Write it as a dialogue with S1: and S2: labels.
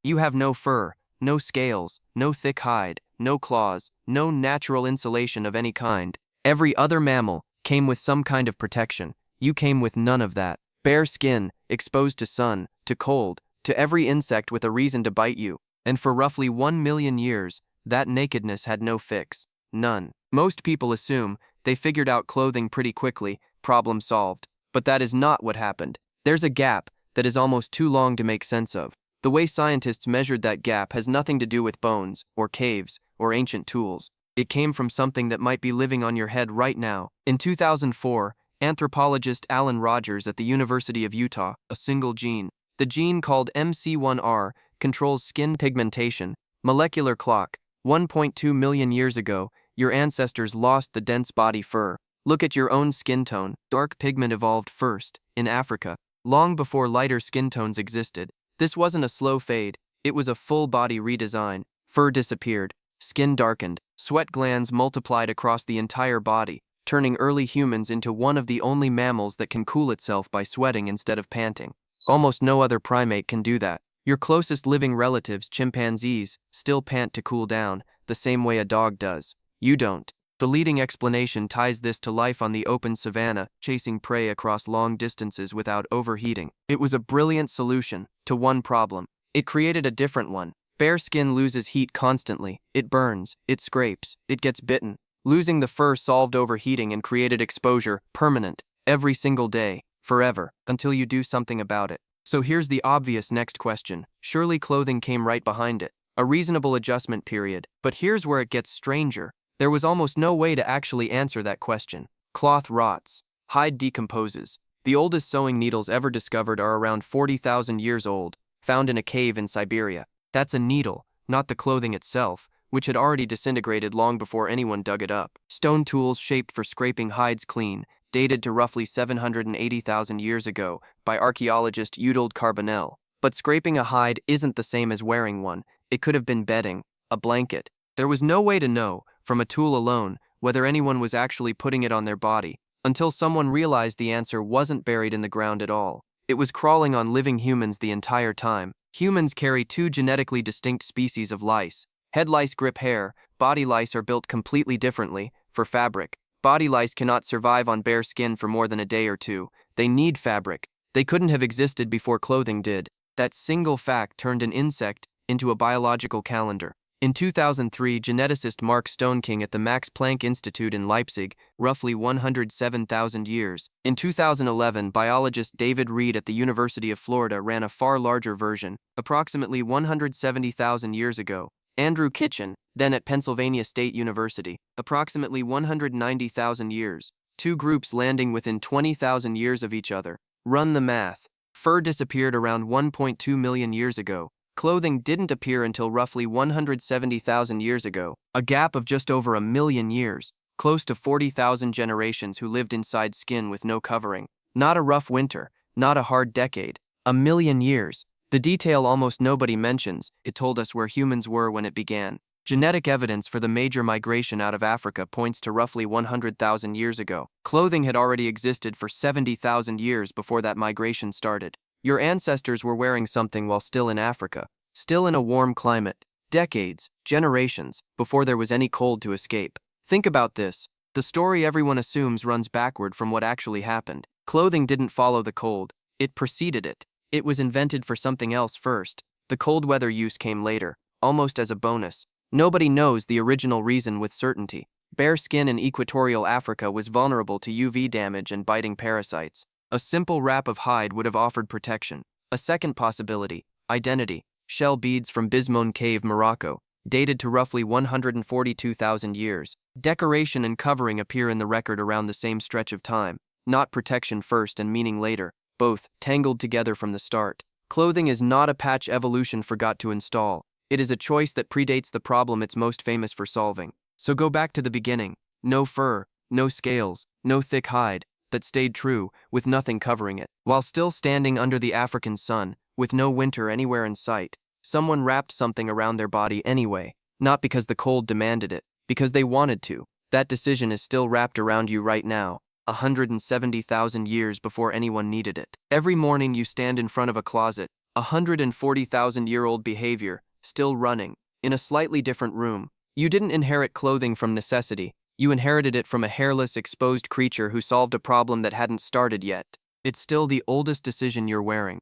S1: You have no fur, no scales, no thick hide, no claws, no natural insulation of any kind. Every other mammal came with some kind of protection. You came with none of that. Bare skin, exposed to sun, to cold, to every insect with a reason to bite you. And for roughly 1 million years, that nakedness had no fix. None. Most people assume they figured out clothing pretty quickly, problem solved. But that is not what happened. There's a gap that is almost too long to make sense of. The way scientists measured that gap has nothing to do with bones, or caves, or ancient tools. It came from something that might be living on your head right now. In 2004, anthropologist Alan Rogers at the University of Utah, a single gene. The gene called MC1R controls skin pigmentation, molecular clock. 1.2 million years ago, your ancestors lost the dense body fur. Look at your own skin tone. Dark pigment evolved first, in Africa, long before lighter skin tones existed. This wasn't a slow fade, it was a full-body redesign. Fur disappeared, skin darkened, sweat glands multiplied across the entire body, turning early humans into one of the only mammals that can cool itself by sweating instead of panting. Almost no other primate can do that. Your closest living relatives, chimpanzees, still pant to cool down, the same way a dog does. You don't. The leading explanation ties this to life on the open savanna, chasing prey across long distances without overheating. It was a brilliant solution to one problem. It created a different one. Bare skin loses heat constantly. It burns, it scrapes, it gets bitten. Losing the fur solved overheating and created exposure, permanent, every single day, forever, until you do something about it. So here's the obvious next question. Surely clothing came right behind it. A reasonable adjustment period. But here's where it gets stranger. There was almost no way to actually answer that question. Cloth rots. Hide decomposes. The oldest sewing needles ever discovered are around 40,000 years old, found in a cave in Siberia. That's a needle, not the clothing itself, which had already disintegrated long before anyone dug it up. Stone tools shaped for scraping hides clean, dated to roughly 780,000 years ago by archaeologist Udold Carbonell. But scraping a hide isn't the same as wearing one. It could have been bedding, a blanket. There was no way to know, from a tool alone, whether anyone was actually putting it on their body, until someone realized the answer wasn't buried in the ground at all. It was crawling on living humans the entire time. Humans carry two genetically distinct species of lice. Head lice grip hair. Body lice are built completely differently, for fabric. Body lice cannot survive on bare skin for more than a day or two. They need fabric. They couldn't have existed before clothing did. That single fact turned an insect into a biological calendar. In 2003, geneticist Mark Stoneking at the Max Planck Institute in Leipzig, roughly 107,000 years. In 2011, biologist David Reed at the University of Florida ran a far larger version, approximately 170,000 years ago. Andrew Kitchen, then at Pennsylvania State University, approximately 190,000 years. Two groups landing within 20,000 years of each other. Run the math. Fur disappeared around 1.2 million years ago. Clothing didn't appear until roughly 170,000 years ago, a gap of just over 1 million years, close to 40,000 generations who lived inside skin with no covering. Not a rough winter, not a hard decade, 1 million years. The detail almost nobody mentions. It told us where humans were when it began. Genetic evidence for the major migration out of Africa points to roughly 100,000 years ago. Clothing had already existed for 70,000 years before that migration started. Your ancestors were wearing something while still in Africa, still in a warm climate, decades, generations, before there was any cold to escape. Think about this. The story everyone assumes runs backward from what actually happened. Clothing didn't follow the cold, it preceded it. It was invented for something else first. The cold weather use came later, almost as a bonus. Nobody knows the original reason with certainty. Bare skin in equatorial Africa was vulnerable to UV damage and biting parasites. A simple wrap of hide would have offered protection. A second possibility, identity. Shell beads from Bismone Cave, Morocco, dated to roughly 142,000 years. Decoration and covering appear in the record around the same stretch of time. Not protection first and meaning later, both tangled together from the start. Clothing is not a patch evolution forgot to install. It is a choice that predates the problem it's most famous for solving. So go back to the beginning. No fur, no scales, no thick hide. That stayed true, with nothing covering it. While still standing under the African sun, with no winter anywhere in sight, someone wrapped something around their body anyway, not because the cold demanded it, because they wanted to. That decision is still wrapped around you right now, 170,000 years before anyone needed it. Every morning you stand in front of a closet, 140,000-year-old behavior, still running, in a slightly different room. You didn't inherit clothing from necessity. You inherited it from a hairless, exposed creature who solved a problem that hadn't started yet. It's still the oldest decision you're wearing.